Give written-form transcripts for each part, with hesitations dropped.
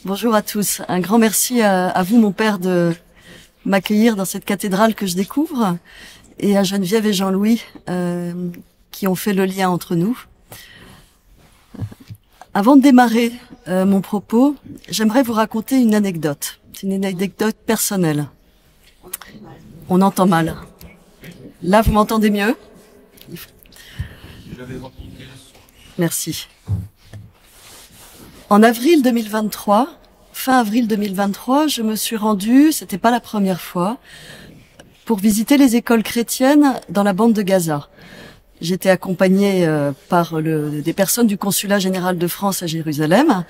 Bonjour à tous. Un grand merci à vous, mon père, de m'accueillir dans cette cathédrale que je découvre, et à Geneviève et Jean-Louis qui ont fait le lien entre nous. Avant de démarrer mon propos, j'aimerais vous raconter une anecdote. C'est une anecdote personnelle. On entend mal. Là, vous m'entendez mieux? Merci. En avril 2023, fin avril 2023, je me suis rendue, c'était pas la première fois, pour visiter les écoles chrétiennes dans la bande de Gaza. J'étais accompagnée par des personnes du Consulat général de France à Jérusalem,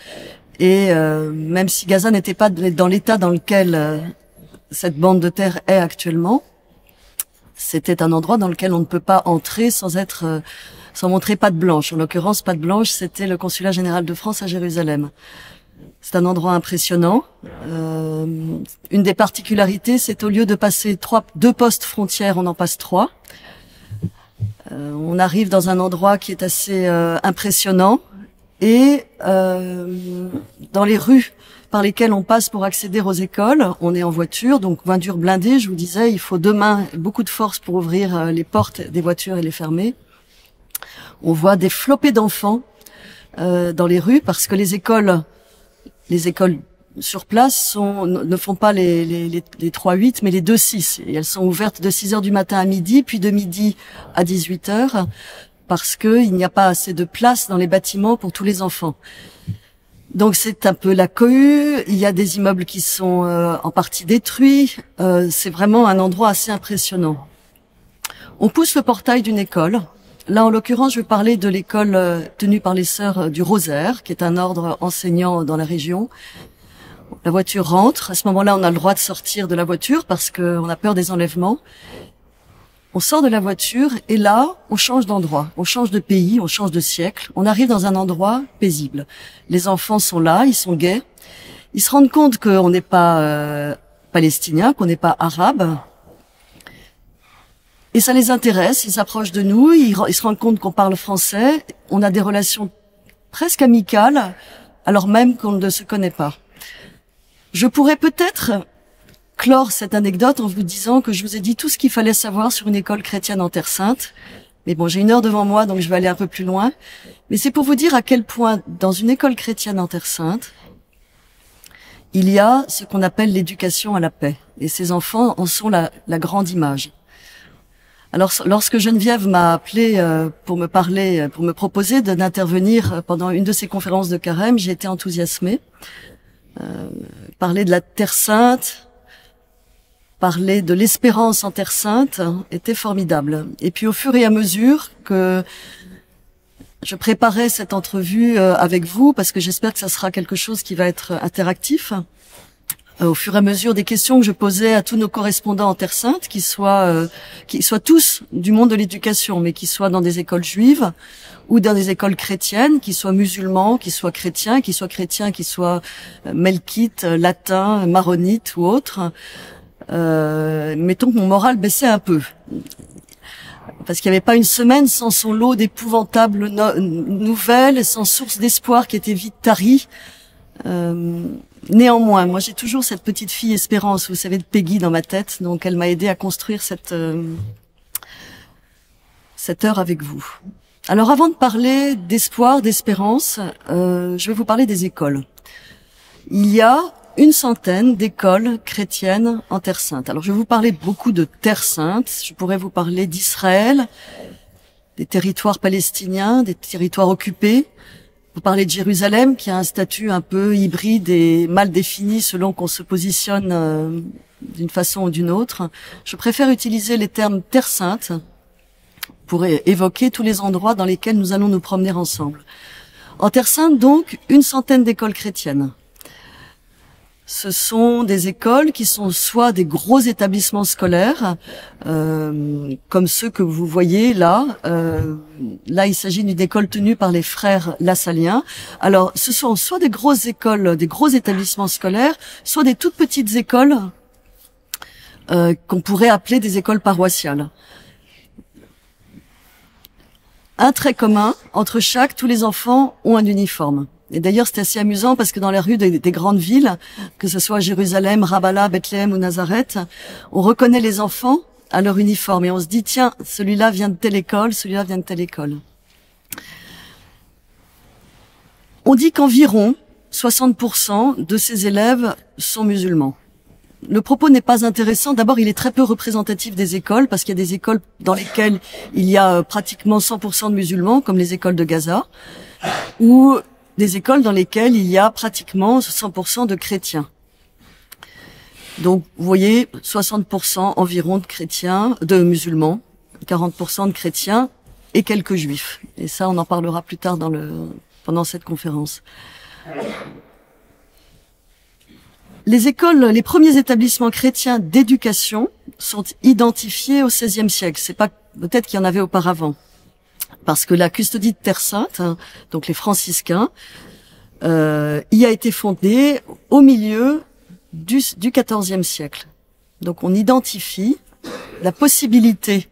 et même si Gaza n'était pas dans l'état dans lequel cette bande de terre est actuellement, c'était un endroit dans lequel on ne peut pas entrer sans montrer patte blanche. En l'occurrence, patte blanche, c'était le Consulat général de France à Jérusalem. C'est un endroit impressionnant. Une des particularités, c'est au lieu de passer deux postes frontières, on en passe 3. On arrive dans un endroit qui est assez impressionnant, et dans les rues par lesquelles on passe pour accéder aux écoles, on est en voiture, donc voiture blindée, je vous disais, il faut 2 mains, beaucoup de force pour ouvrir les portes des voitures et les fermer. On voit des flopées d'enfants dans les rues, parce que les écoles sur place ne font pas les 3-8, mais les 2-6. Et elles sont ouvertes de 6 heures du matin à midi, puis de midi à 18 heures, parce qu'il n'y a pas assez de place dans les bâtiments pour tous les enfants. Donc c'est un peu la cohue, il y a des immeubles qui sont en partie détruits, c'est vraiment un endroit assez impressionnant. On pousse le portail d'une école. Là, en l'occurrence, je vais parler de l'école tenue par les Sœurs du Rosaire, qui est un ordre enseignant dans la région. La voiture rentre. À ce moment-là, on a le droit de sortir de la voiture parce qu'on a peur des enlèvements. On sort de la voiture et là, on change d'endroit, on change de pays, on change de siècle. On arrive dans un endroit paisible. Les enfants sont là, ils sont gais. Ils se rendent compte qu'on n'est pas palestiniens, qu'on n'est pas arabes. Et ça les intéresse, ils s'approchent de nous, ils se rendent compte qu'on parle français. On a des relations presque amicales, alors même qu'on ne se connaît pas. Je pourrais peut-être clore cette anecdote en vous disant que je vous ai dit tout ce qu'il fallait savoir sur une école chrétienne en Terre Sainte. Mais bon, j'ai 1 heure devant moi, donc je vais aller un peu plus loin. Mais c'est pour vous dire à quel point, dans une école chrétienne en Terre Sainte, il y a ce qu'on appelle l'éducation à la paix. Et ces enfants en sont la grande image. Alors, lorsque Geneviève m'a appelé pour me proposer d'intervenir pendant une de ses conférences de carême, j'ai été enthousiasmée. Parler de la Terre Sainte, parler de l'espérance en Terre Sainte était formidable. Et puis au fur et à mesure que je préparais cette entrevue avec vous, parce que j'espère que ça sera quelque chose qui va être interactif, au fur et à mesure des questions que je posais à tous nos correspondants en Terre Sainte, qui soient tous du monde de l'éducation, mais qui soient dans des écoles juives ou dans des écoles chrétiennes, qui soient musulmans, qui soient chrétiens, qui soient melkites, latins, maronites ou autres. Mettons que mon moral baissait un peu, parce qu'il n'y avait pas une semaine sans son lot d'épouvantables nouvelles, sans source d'espoir qui était vite tarie. Néanmoins, moi j'ai toujours cette petite fille Espérance, vous savez, de Peggy dans ma tête, donc elle m'a aidé à construire cette heure avec vous. Alors avant de parler d'espoir, d'espérance, je vais vous parler des écoles. Il y a 100 d'écoles chrétiennes en Terre Sainte. Alors je vais vous parler beaucoup de Terre Sainte, je pourrais vous parler d'Israël, des territoires palestiniens, des territoires occupés, vous parler de Jérusalem qui a un statut un peu hybride et mal défini selon qu'on se positionne d'une façon ou d'une autre. Je préfère utiliser les termes Terre Sainte pour évoquer tous les endroits dans lesquels nous allons nous promener ensemble. En Terre Sainte, donc, 100 d'écoles chrétiennes. Ce sont des écoles qui sont soit des gros établissements scolaires, comme ceux que vous voyez là. Là, il s'agit d'une école tenue par les frères Lassaliens. Alors, ce sont soit des grosses écoles, des gros établissements scolaires, soit des toutes petites écoles qu'on pourrait appeler des écoles paroissiales. Un trait commun, entre chaque, tous les enfants ont un uniforme. Et d'ailleurs, c'est assez amusant parce que dans les rues des grandes villes, que ce soit Jérusalem, Ramallah, Bethléem ou Nazareth, on reconnaît les enfants à leur uniforme et on se dit, tiens, celui-là vient de telle école, celui-là vient de telle école. On dit qu'environ 60% de ces élèves sont musulmans. Le propos n'est pas intéressant. D'abord, il est très peu représentatif des écoles, parce qu'il y a des écoles dans lesquelles il y a pratiquement 100% de musulmans, comme les écoles de Gaza, ou des écoles dans lesquelles il y a pratiquement 100% de chrétiens. Donc, vous voyez, 60% environ de chrétiens, de musulmans, 40% de chrétiens et quelques juifs. Et ça, on en parlera plus tard pendant cette conférence. Les écoles, les premiers établissements chrétiens d'éducation sont identifiés au XVIe siècle. C'est pas, peut-être qu'il y en avait auparavant. Parce que la custodie de Terre Sainte, donc les franciscains, y a été fondée au milieu du XIVe siècle. Donc on identifie la possibilité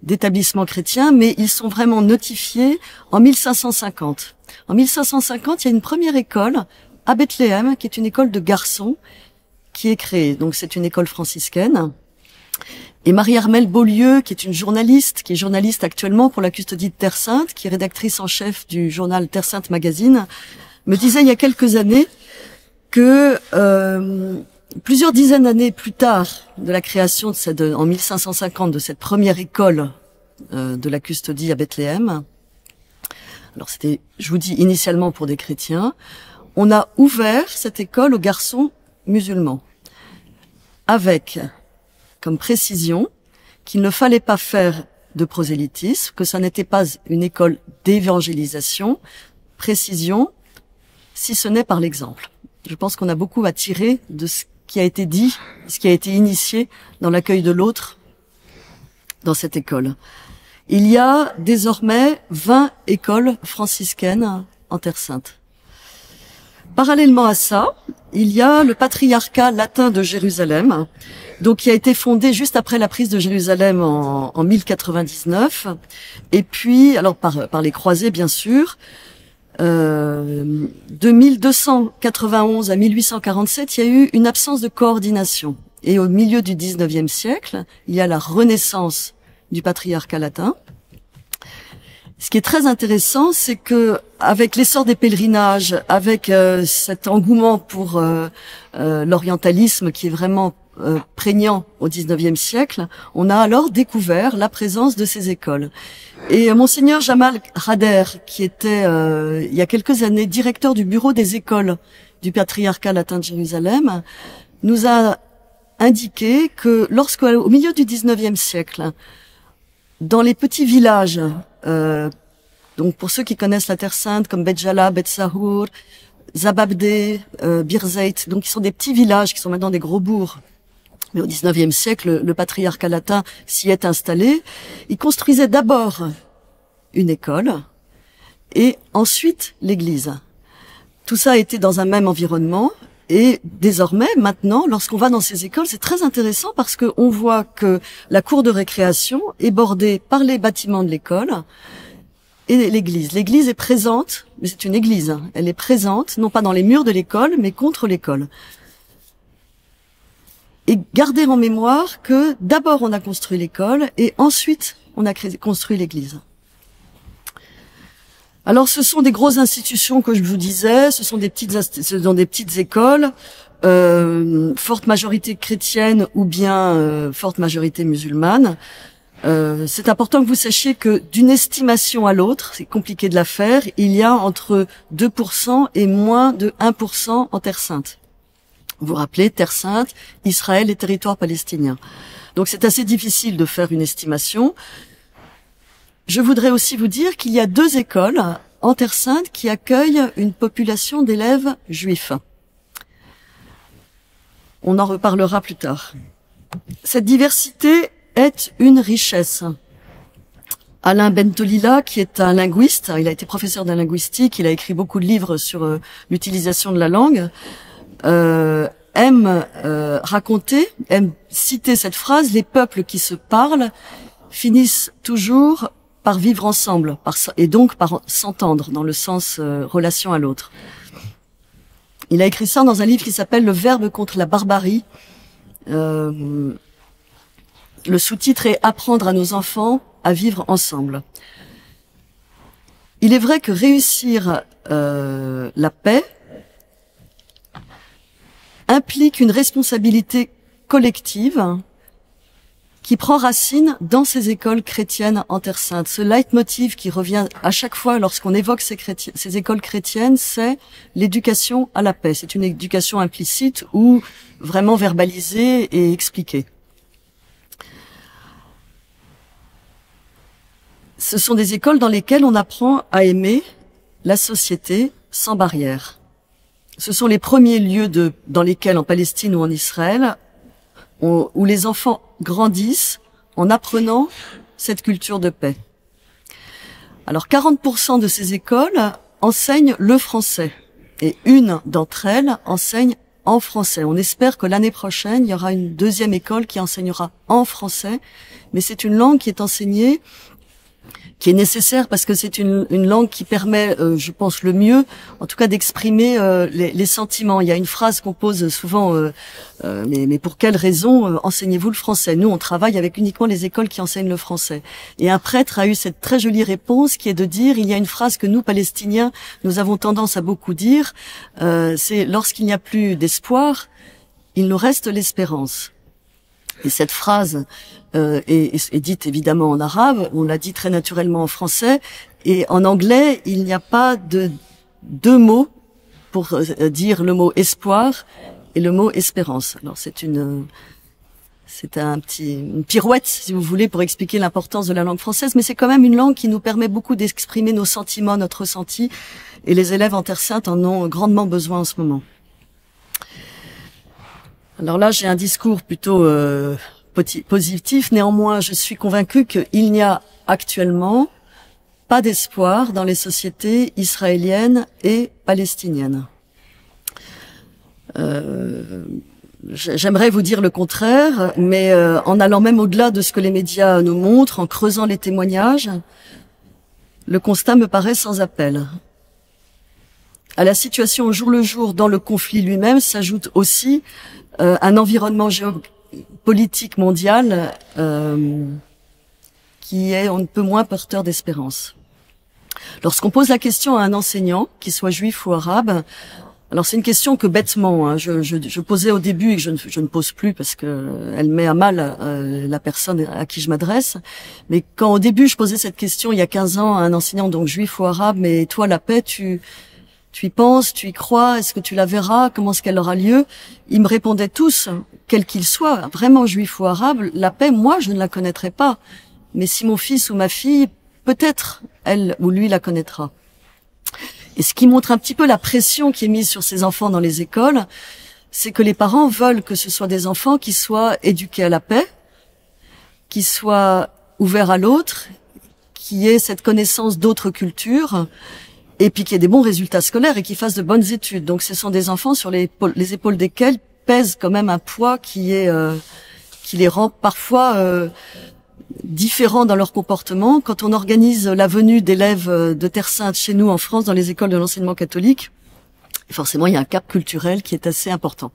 d'établissements chrétiens, mais ils sont vraiment notifiés en 1550. En 1550, il y a une première école à Bethléem, qui est une école de garçons, qui est créée. Donc c'est une école franciscaine. Et Marie-Armelle Beaulieu, qui est journaliste actuellement pour la custodie de Terre Sainte, qui est rédactrice en chef du journal Terre Sainte Magazine, me disait il y a quelques années que plusieurs dizaines d'années plus tard de la création en 1550 de cette première école de la custodie à Bethléem, alors c'était, je vous dis, initialement pour des chrétiens, on a ouvert cette école aux garçons musulmans, avec comme précision qu'il ne fallait pas faire de prosélytisme, que ça n'était pas une école d'évangélisation, précision, si ce n'est par l'exemple. Je pense qu'on a beaucoup à tirer de ce qui a été dit, ce qui a été initié dans l'accueil de l'autre dans cette école. Il y a désormais 20 écoles franciscaines en Terre Sainte. Parallèlement à ça, il y a le patriarcat latin de Jérusalem, donc qui a été fondé juste après la prise de Jérusalem en 1099, et puis, alors par les croisés bien sûr, de 1291 à 1847, il y a eu une absence de coordination. Et au milieu du 19e siècle, il y a la renaissance du patriarcat latin. Ce qui est très intéressant, c'est que avec l'essor des pèlerinages, avec cet engouement pour l'orientalisme qui est vraiment prégnant au XIXe siècle, on a alors découvert la présence de ces écoles. Et Monseigneur Jamal Rader, qui était il y a quelques années directeur du bureau des écoles du patriarcat latin de Jérusalem, nous a indiqué que lorsqu'au milieu du XIXe siècle, dans les petits villages, donc pour ceux qui connaissent la Terre Sainte, comme Bet Jala, Bet Sahour, Zababdé, Birzeit, donc qui sont des petits villages qui sont maintenant des gros bourgs. Mais au XIXe siècle, le patriarcat latin s'y est installé. Il construisait d'abord une école et ensuite l'église. Tout ça a été dans un même environnement. Et désormais, maintenant, lorsqu'on va dans ces écoles, c'est très intéressant parce qu'on voit que la cour de récréation est bordée par les bâtiments de l'école et l'église. L'église est présente, mais c'est une église, hein. Elle est présente, non pas dans les murs de l'école, mais contre l'école. Et garder en mémoire que d'abord on a construit l'école et ensuite on a construit l'église. Alors, ce sont des grosses institutions que je vous disais, ce sont des petites écoles, forte majorité chrétienne ou bien forte majorité musulmane. C'est important que vous sachiez que d'une estimation à l'autre, c'est compliqué de la faire, il y a entre 2% et moins de 1% en Terre Sainte. Vous vous rappelez, Terre Sainte, Israël et territoire palestinien. Donc c'est assez difficile de faire une estimation. Je voudrais aussi vous dire qu'il y a 2 écoles en Terre Sainte qui accueillent une population d'élèves juifs. On en reparlera plus tard. Cette diversité est une richesse. Alain Bentolila, qui est un linguiste, il a été professeur de linguistique, il a écrit beaucoup de livres sur l'utilisation de la langue, aime citer cette phrase: les peuples qui se parlent finissent toujours par vivre ensemble, et donc par s'entendre dans le sens relation à l'autre. Il a écrit ça dans un livre qui s'appelle Le Verbe contre la barbarie. Le sous-titre est Apprendre à nos enfants à vivre ensemble. Il est vrai que réussir la paix implique une responsabilité collective qui prend racine dans ces écoles chrétiennes en Terre Sainte. Ce leitmotiv qui revient à chaque fois lorsqu'on évoque ces écoles chrétiennes, c'est l'éducation à la paix. C'est une éducation implicite ou vraiment verbalisée et expliquée. Ce sont des écoles dans lesquelles on apprend à aimer la société sans barrière. Ce sont les premiers lieux dans lesquels, en Palestine ou en Israël, où les enfants grandissent en apprenant cette culture de paix. Alors 40% de ces écoles enseignent le français et une d'entre elles enseigne en français. On espère que l'année prochaine, il y aura une deuxième école qui enseignera en français, mais c'est une langue qui est enseignée, qui est nécessaire parce que c'est une langue qui permet, je pense, le mieux, en tout cas, d'exprimer les sentiments. Il y a une phrase qu'on pose souvent, mais pour quelle raison enseignez-vous le français? Nous, on travaille avec uniquement les écoles qui enseignent le français. Et un prêtre a eu cette très jolie réponse qui est de dire, il y a une phrase que nous, Palestiniens, nous avons tendance à beaucoup dire, c'est lorsqu'il n'y a plus d'espoir, il nous reste l'espérance. Et cette phrase est dite évidemment en arabe, on l'a dit très naturellement en français, et en anglais, il n'y a pas de deux mots pour dire le mot espoir et le mot espérance. Alors c'est une pirouette, si vous voulez, pour expliquer l'importance de la langue française, mais c'est quand même une langue qui nous permet beaucoup d'exprimer nos sentiments, notre ressenti, et les élèves en Terre Sainte en ont grandement besoin en ce moment. Alors là, j'ai un discours plutôt positif. Néanmoins, je suis convaincue qu'il n'y a actuellement pas d'espoir dans les sociétés israéliennes et palestiniennes. J'aimerais vous dire le contraire, mais en allant même au-delà de ce que les médias nous montrent, en creusant les témoignages, le constat me paraît sans appel. À la situation au jour le jour dans le conflit lui-même s'ajoute aussi un environnement géopolitique mondial qui est on ne peut moins porteur d'espérance. Lorsqu'on pose la question à un enseignant, qu'il soit juif ou arabe, alors c'est une question que bêtement je posais au début et que je ne pose plus parce que elle met à mal la personne à qui je m'adresse. Mais quand au début je posais cette question il y a 15 ans à un enseignant donc juif ou arabe, mais toi la paix tu y penses, tu y crois, est-ce que tu la verras, comment est-ce qu'elle aura lieu? Ils me répondaient tous, quels qu'ils soient, vraiment juifs ou arabes, la paix, moi, je ne la connaîtrai pas. Mais si mon fils ou ma fille, peut-être, elle ou lui la connaîtra. Et ce qui montre un petit peu la pression qui est mise sur ces enfants dans les écoles, c'est que les parents veulent que ce soit des enfants qui soient éduqués à la paix, qui soient ouverts à l'autre, qui aient cette connaissance d'autres cultures, et puis qu'il y ait des bons résultats scolaires et qu'ils fassent de bonnes études. Donc ce sont des enfants sur les épaules desquels pèse quand même un poids qui les rend parfois différents dans leur comportement. Quand on organise la venue d'élèves de Terre Sainte chez nous en France dans les écoles de l'enseignement catholique, forcément il y a un cap culturel qui est assez important.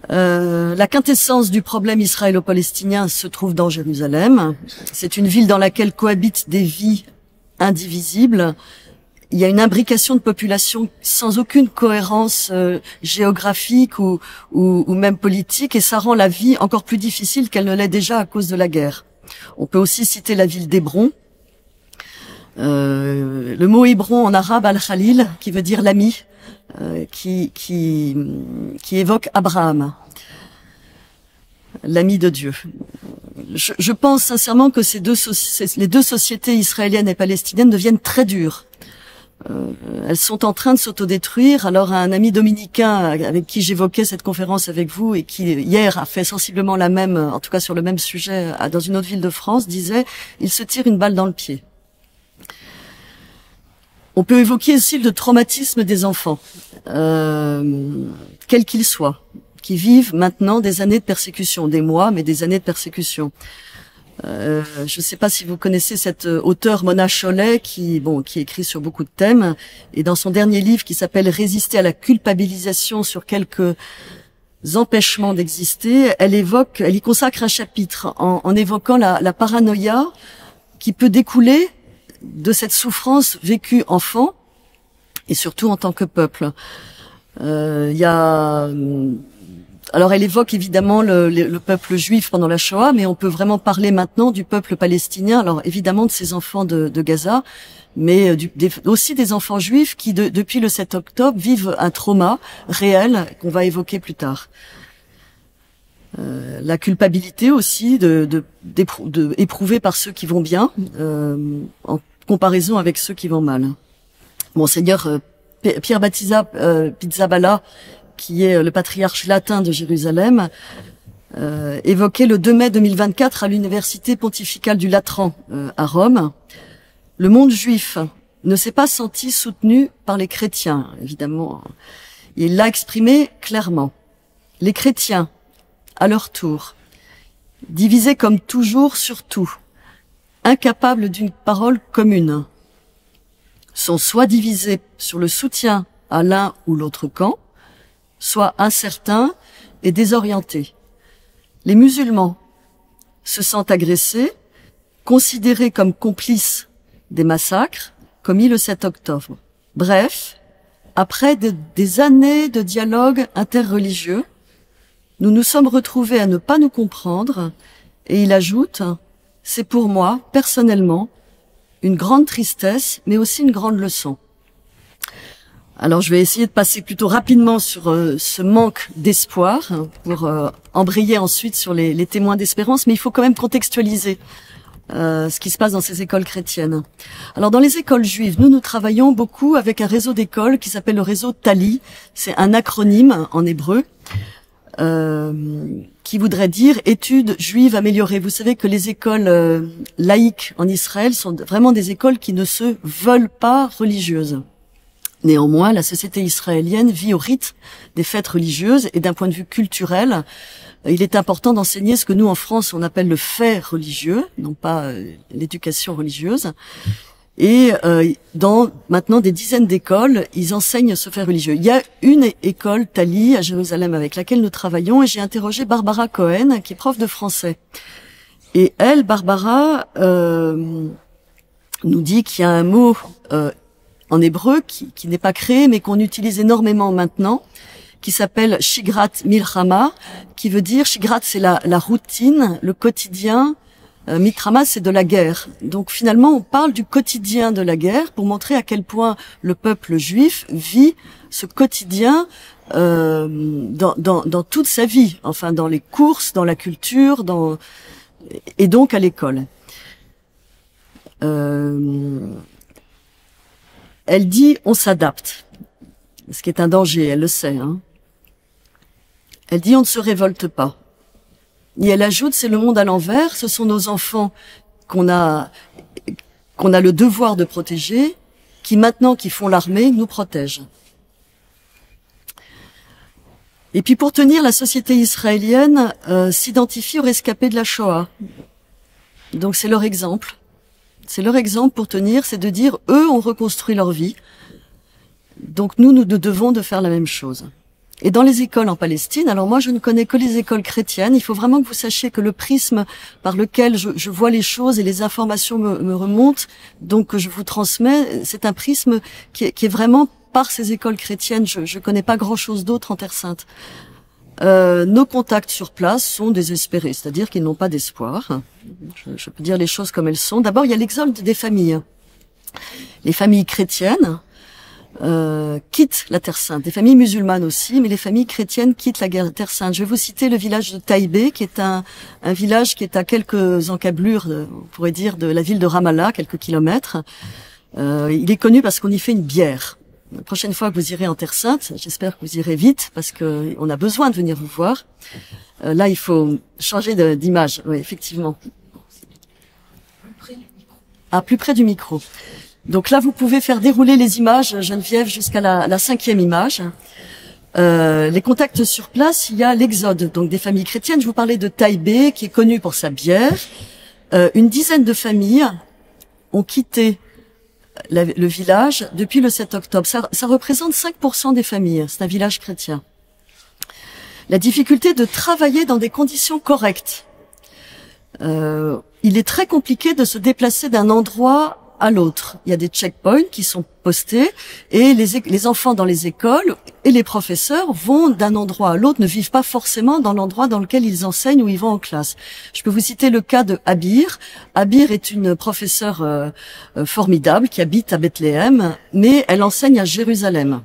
La quintessence du problème israélo-palestinien se trouve dans Jérusalem. C'est une ville dans laquelle cohabitent des vies indivisible. Il y a une imbrication de population sans aucune cohérence géographique ou même politique, et ça rend la vie encore plus difficile qu'elle ne l'est déjà à cause de la guerre. On peut aussi citer la ville d'Hébron. Le mot Hébron en arabe, Al-Khalil, qui veut dire l'ami, qui évoque Abraham, l'ami de Dieu. Je pense sincèrement que les deux sociétés israéliennes et palestiniennes deviennent très dures. Elles sont en train de s'autodétruire. Alors un ami dominicain avec qui j'évoquais cette conférence avec vous et qui hier a fait sensiblement la même, en tout cas sur le même sujet dans une autre ville de France, disait « il se tire une balle dans le pied ». On peut évoquer aussi le traumatisme des enfants, quels qu'ils soient, qui vivent maintenant des années de persécution, des mois, mais des années de persécution. Je ne sais pas si vous connaissez cet auteur Mona Chollet qui écrit sur beaucoup de thèmes, et dans son dernier livre qui s'appelle Résister à la culpabilisation sur quelques empêchements d'exister, elle y consacre un chapitre en évoquant la paranoïa qui peut découler de cette souffrance vécue enfant et surtout en tant que peuple. Alors elle évoque évidemment le peuple juif pendant la Shoah, mais on peut vraiment parler maintenant du peuple palestinien, alors évidemment de ces enfants de Gaza, mais aussi des enfants juifs qui, depuis le 7 octobre, vivent un trauma réel qu'on va évoquer plus tard. La culpabilité aussi éprouvée par ceux qui vont bien, en comparaison avec ceux qui vont mal. Monseigneur Pierre Baptista Pizzaballa, qui est le patriarche latin de Jérusalem, évoquait le 2 mai 2024 à l'université pontificale du Latran à Rome. Le monde juif ne s'est pas senti soutenu par les chrétiens, évidemment. Il l'a exprimé clairement. Les chrétiens, à leur tour, divisés comme toujours sur tout, incapables d'une parole commune, sont soit divisés sur le soutien à l'un ou l'autre camp, soit incertains et désorientés. Les musulmans se sentent agressés, considérés comme complices des massacres commis le 7 octobre. Bref, après des années de dialogue interreligieux, nous nous sommes retrouvés à ne pas nous comprendre, et il ajoute « C'est pour moi, personnellement, une grande tristesse, mais aussi une grande leçon. » Alors je vais essayer de passer plutôt rapidement sur ce manque d'espoir pour embrayer ensuite sur les témoins d'espérance, mais il faut quand même contextualiser ce qui se passe dans ces écoles chrétiennes. Alors dans les écoles juives, nous travaillons beaucoup avec un réseau d'écoles qui s'appelle le réseau TALI. C'est un acronyme en hébreu qui voudrait dire études juives améliorées. Vous savez que les écoles laïques en Israël sont vraiment des écoles qui ne se veulent pas religieuses. Néanmoins, la société israélienne vit au rythme des fêtes religieuses et d'un point de vue culturel, il est important d'enseigner ce que nous en France on appelle le fait religieux, non pas l'éducation religieuse. Et dans maintenant des dizaines d'écoles, ils enseignent ce fait religieux. Il y a une école Tali à Jérusalem avec laquelle nous travaillons, et j'ai interrogé Barbara Cohen, qui est prof de français. Et elle, Barbara, nous dit qu'il y a un mot en hébreu qui n'est pas créé, mais qu'on utilise énormément maintenant, qui s'appelle Shigrat Milchama, qui veut dire, Shigrat c'est la routine, le quotidien, Milchama c'est de la guerre. Donc finalement on parle du quotidien de la guerre pour montrer à quel point le peuple juif vit ce quotidien dans toute sa vie, enfin dans les courses, dans la culture, et donc à l'école. Elle dit on s'adapte, ce qui est un danger, elle le sait. Elle dit on ne se révolte pas. Et elle ajoute c'est le monde à l'envers, ce sont nos enfants qu'on a le devoir de protéger, qui maintenant qu'ils font l'armée nous protègent. Et puis pour tenir, la société israélienne s'identifie aux rescapés de la Shoah. Donc c'est leur exemple. C'est leur exemple pour tenir, c'est de dire, eux ont reconstruit leur vie. Donc nous devons de faire la même chose. Et dans les écoles en Palestine, alors moi je ne connais que les écoles chrétiennes, il faut vraiment que vous sachiez que le prisme par lequel je vois les choses et les informations me remontent, donc que je vous transmets, c'est un prisme qui est vraiment par ces écoles chrétiennes. Je connais pas grand-chose d'autre en Terre Sainte. Nos contacts sur place sont désespérés, c'est-à-dire qu'ils n'ont pas d'espoir. Je peux dire les choses comme elles sont. D'abord, il y a l'exode des familles. Les familles chrétiennes quittent la Terre Sainte. Les familles musulmanes aussi, mais les familles chrétiennes quittent la Terre Sainte. Je vais vous citer le village de Taïbé, qui est un village qui est à quelques encablures, on pourrait dire, de la ville de Ramallah, quelques kilomètres. Il est connu parce qu'on y fait une bière. La prochaine fois que vous irez en Terre Sainte, j'espère que vous irez vite parce que on a besoin de venir vous voir. Là, il faut changer d'image. Oui, effectivement. Plus près du micro. Donc là, vous pouvez faire dérouler les images, Geneviève, jusqu'à la 5e image. Les contacts sur place, il y a l'exode donc des familles chrétiennes. Je vous parlais de Taïbé, qui est connu pour sa bière. Une dizaine de familles ont quitté le village depuis le 7 octobre. Ça représente 5% des familles. C'est un village chrétien. La difficulté de travailler dans des conditions correctes. Il est très compliqué de se déplacer d'un endroit à l'autre. Il y a des checkpoints qui sont postés et les enfants dans les écoles et les professeurs vont d'un endroit à l'autre, ne vivent pas forcément dans l'endroit dans lequel ils enseignent ou ils vont en classe. Je peux vous citer le cas de Abir. Abir est une professeure formidable qui habite à Bethléem, mais elle enseigne à Jérusalem.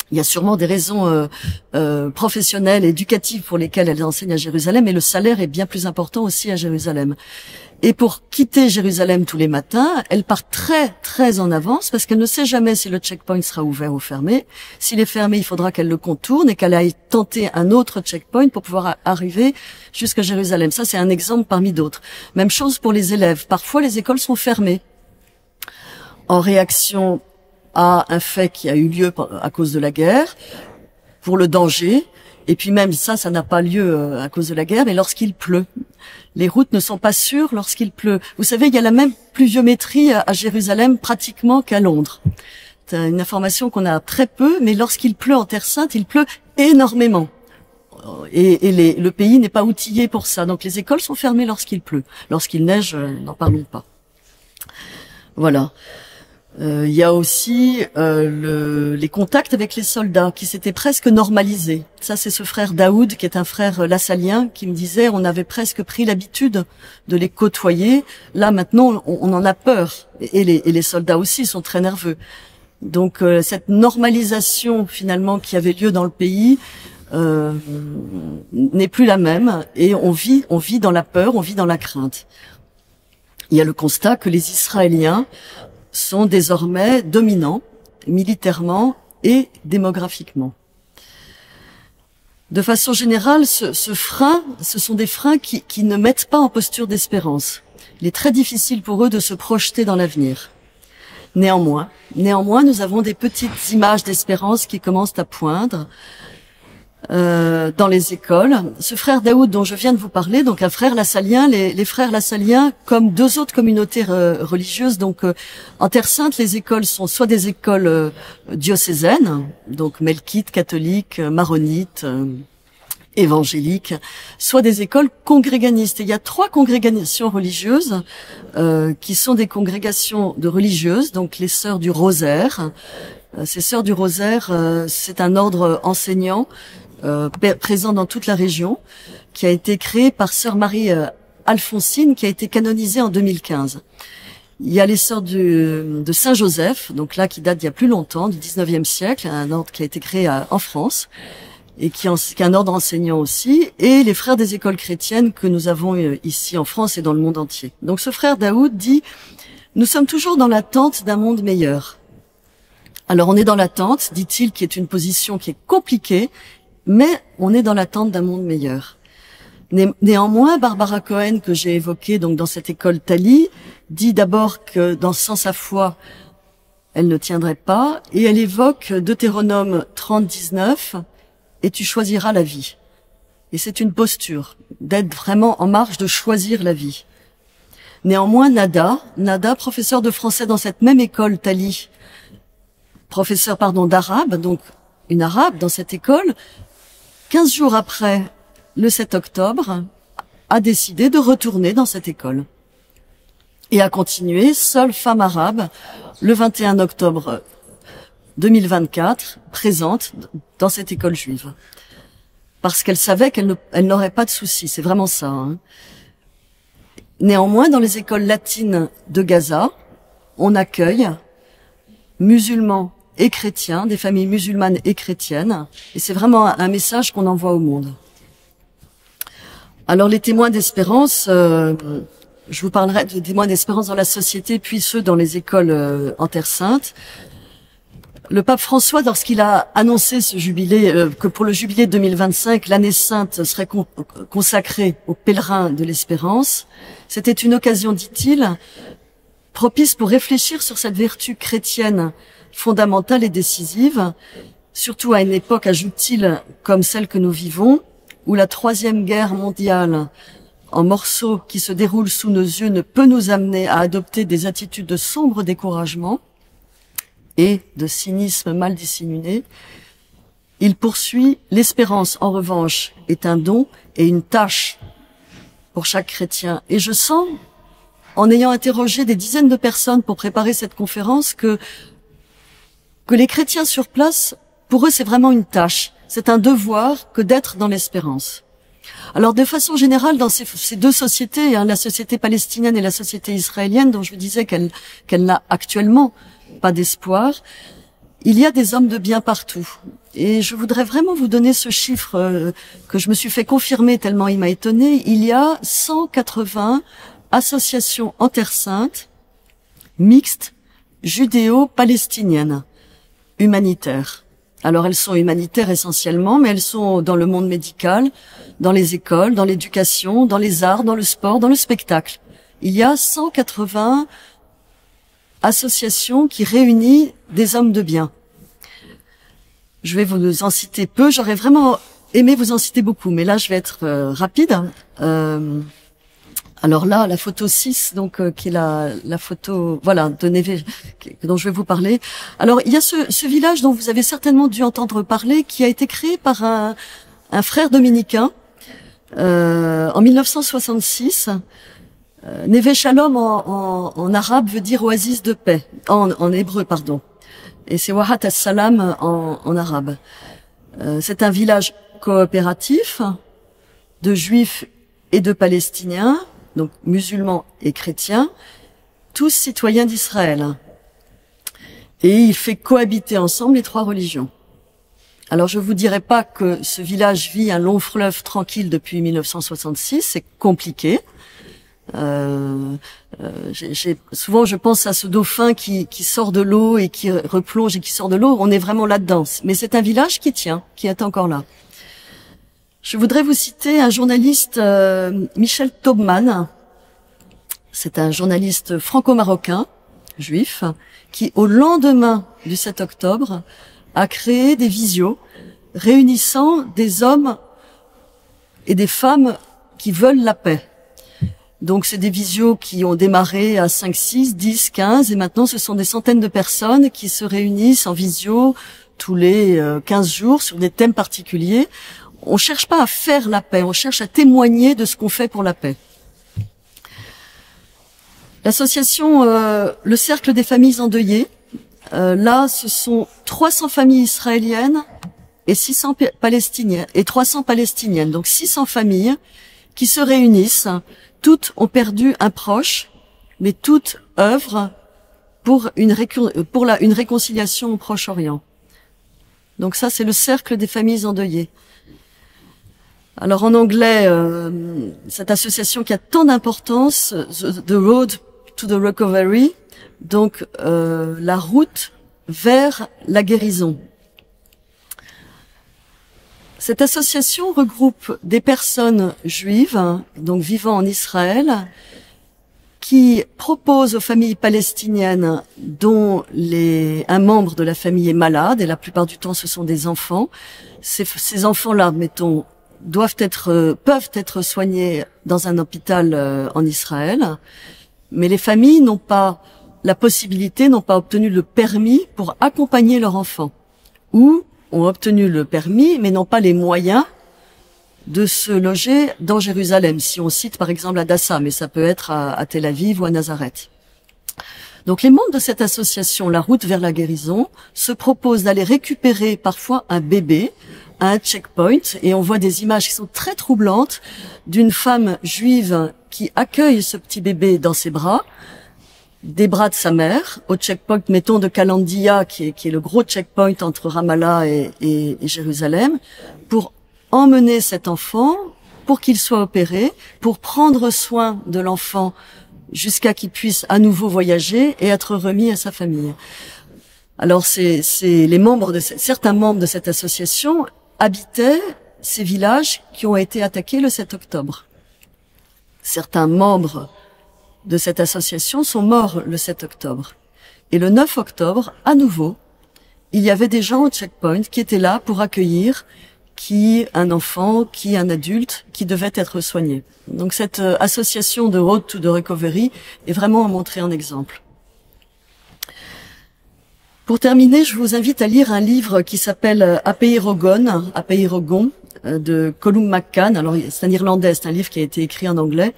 Il y a sûrement des raisons professionnelles, éducatives pour lesquelles elle enseigne à Jérusalem, mais le salaire est bien plus important aussi à Jérusalem. Et pour quitter Jérusalem tous les matins, elle part très, très en avance parce qu'elle ne sait jamais si le checkpoint sera ouvert ou fermé. S'il est fermé, il faudra qu'elle le contourne et qu'elle aille tenter un autre checkpoint pour pouvoir arriver jusqu'à Jérusalem. Ça, c'est un exemple parmi d'autres. Même chose pour les élèves. Parfois, les écoles sont fermées en réaction à un fait qui a eu lieu à cause de la guerre, pour le danger. Et puis même ça n'a pas lieu à cause de la guerre, mais lorsqu'il pleut. Les routes ne sont pas sûres lorsqu'il pleut. Vous savez, il y a la même pluviométrie à Jérusalem pratiquement qu'à Londres. C'est une information qu'on a très peu, mais lorsqu'il pleut en Terre Sainte, il pleut énormément. Et le pays n'est pas outillé pour ça. Donc les écoles sont fermées lorsqu'il pleut. Lorsqu'il neige, n'en parlons pas. Voilà. Il y a aussi les contacts avec les soldats qui s'étaient presque normalisés. Ça, c'est ce frère Daoud, qui est un frère lassalien, qui me disait on avait presque pris l'habitude de les côtoyer. Là, maintenant, on en a peur. Et les soldats aussi sont très nerveux. Donc, cette normalisation, finalement, qui avait lieu dans le pays n'est plus la même. Et on vit dans la peur, on vit dans la crainte. Il y a le constat que les Israéliens sont désormais dominants militairement et démographiquement. De façon générale, ce sont des freins qui ne mettent pas en posture d'espérance. Il est très difficile pour eux de se projeter dans l'avenir. Néanmoins, nous avons des petites images d'espérance qui commencent à poindre dans les écoles. Ce frère Daoud dont je viens de vous parler, donc un frère lassalien, les frères lassaliens, comme deux autres communautés religieuses, donc en Terre Sainte, les écoles sont soit des écoles diocésaines, donc melkites, catholiques, maronites, évangéliques, soit des écoles congréganistes. Et il y a 3 congrégations religieuses qui sont des congrégations de religieuses, donc les Sœurs du Rosaire. Ces Sœurs du Rosaire, c'est un ordre enseignant présent dans toute la région, qui a été créé par Sœur Marie Alphonsine, qui a été canonisée en 2015. Il y a les Sœurs de Saint-Joseph, donc là qui date d'il y a plus longtemps, du 19e siècle, un ordre qui a été créé en France, et qui est un ordre enseignant aussi, et les frères des écoles chrétiennes que nous avons ici en France et dans le monde entier. Donc ce frère Daoud dit « Nous sommes toujours dans l'attente d'un monde meilleur ». Alors on est dans l'attente, dit-il, qui est une position qui est compliquée, mais on est dans l'attente d'un monde meilleur. Néanmoins, Barbara Cohen, que j'ai évoquée donc dans cette école Thalie, dit d'abord que sans sa foi, elle ne tiendrait pas, et elle évoque Deutéronome 30:19, et tu choisiras la vie. Et c'est une posture, d'être vraiment en marche, de choisir la vie. Néanmoins, Nada, professeur de français dans cette même école Thalie, professeur d'arabe, donc une arabe dans cette école, 15 jours après le 7 octobre, a décidé de retourner dans cette école et a continué, seule femme arabe, le 21 octobre 2024, présente dans cette école juive. Parce qu'elle savait qu'elle n'aurait pas de soucis, c'est vraiment ça. Hein. Néanmoins, dans les écoles latines de Gaza, on accueille musulmans et chrétiens, des familles musulmanes et chrétiennes, et c'est vraiment un message qu'on envoie au monde. Alors les témoins d'espérance, je vous parlerai de témoins d'espérance dans la société, puis ceux dans les écoles en Terre Sainte. Le pape François, lorsqu'il a annoncé ce jubilé, que pour le jubilé 2025, l'année sainte serait consacrée aux pèlerins de l'espérance, c'était une occasion, dit-il, propice pour réfléchir sur cette vertu chrétienne fondamentale et décisive, surtout à une époque, ajoute-t-il, comme celle que nous vivons, où la 3e guerre mondiale en morceaux qui se déroulent sous nos yeux ne peut nous amener à adopter des attitudes de sombre découragement et de cynisme mal dissimulé. Il poursuit: l'espérance, en revanche, est un don et une tâche pour chaque chrétien. Et je sens, en ayant interrogé des dizaines de personnes pour préparer cette conférence, que les chrétiens sur place, pour eux, c'est vraiment une tâche. C'est un devoir que d'être dans l'espérance. Alors, de façon générale, dans ces deux sociétés, la société palestinienne et la société israélienne, dont je vous disais qu'elle n'a actuellement pas d'espoir, il y a des hommes de bien partout. Et je voudrais vraiment vous donner ce chiffre que je me suis fait confirmer tellement il m'a étonné. Il y a 180 associations en Terre Sainte, mixtes, judéo-palestiniennes, humanitaires. Alors elles sont humanitaires essentiellement, mais elles sont dans le monde médical, dans les écoles, dans l'éducation, dans les arts, dans le sport, dans le spectacle. Il y a 180 associations qui réunissent des hommes de bien. Je vais vous en citer peu, j'aurais vraiment aimé vous en citer beaucoup, mais là je vais être rapide. Alors là, la photo 6, donc qui est la photo, voilà, de Neve, dont je vais vous parler. Alors il y a ce village dont vous avez certainement dû entendre parler, qui a été créé par un frère dominicain en 1966. Neve Shalom en arabe veut dire oasis de paix, en hébreu pardon, et c'est Wahat as-Salam en arabe. C'est un village coopératif de juifs et de palestiniens, donc musulmans et chrétiens, tous citoyens d'Israël. Et il fait cohabiter ensemble les trois religions. Alors je vous dirai pas que ce village vit un long fleuve tranquille depuis 1966, c'est compliqué. Souvent je pense à ce dauphin qui sort de l'eau et qui replonge et qui sort de l'eau, on est vraiment là-dedans. Mais c'est un village qui tient, qui est encore là. Je voudrais vous citer un journaliste, Michel Taubman. C'est un journaliste franco-marocain, juif, qui au lendemain du 7 octobre a créé des visios réunissant des hommes et des femmes qui veulent la paix. Donc c'est des visios qui ont démarré à 5, 6, 10, 15 et maintenant ce sont des centaines de personnes qui se réunissent en visio tous les 15 jours sur des thèmes particuliers. On cherche pas à faire la paix, on cherche à témoigner de ce qu'on fait pour la paix. L'association Le Cercle des familles endeuillées, là ce sont 300 familles israéliennes et 600 palestiniennes et 300 palestiniennes, donc 600 familles qui se réunissent. Toutes ont perdu un proche, mais toutes œuvrent pour une réconciliation au Proche-Orient. Donc ça, c'est le cercle des familles endeuillées. Alors en anglais, cette association qui a tant d'importance, The Road to the Recovery, donc la route vers la guérison. Cette association regroupe des personnes juives, donc vivant en Israël, qui proposent aux familles palestiniennes dont un membre de la famille est malade, et la plupart du temps ce sont des enfants. Ces enfants-là, mettons, peuvent être soignés dans un hôpital en Israël, mais les familles n'ont pas la possibilité, n'ont pas obtenu le permis pour accompagner leur enfant, ou ont obtenu le permis, mais n'ont pas les moyens de se loger dans Jérusalem. Si on cite par exemple Hadassah, mais ça peut être à Tel Aviv ou à Nazareth. Donc les membres de cette association, La Route vers la guérison, se proposent d'aller récupérer parfois un bébé à un checkpoint, et on voit des images qui sont très troublantes d'une femme juive qui accueille ce petit bébé dans ses bras, des bras de sa mère, au checkpoint, mettons, de Kalandia, qui est le gros checkpoint entre Ramallah et Jérusalem, pour emmener cet enfant, pour qu'il soit opéré, pour prendre soin de l'enfant jusqu'à qu'il puisse à nouveau voyager et être remis à sa famille. Alors certains membres de cette association habitaient ces villages qui ont été attaqués le 7 octobre. Certains membres de cette association sont morts le 7 octobre. Et le 9 octobre, à nouveau, il y avait des gens au checkpoint qui étaient là pour accueillir un enfant, un adulte, qui devait être soigné. Donc cette association de Road to the Recovery est vraiment à montrer un exemple. Pour terminer, je vous invite à lire un livre qui s'appelle Apeirogon de Colum McCann. Alors c'est un Irlandais, c'est un livre qui a été écrit en anglais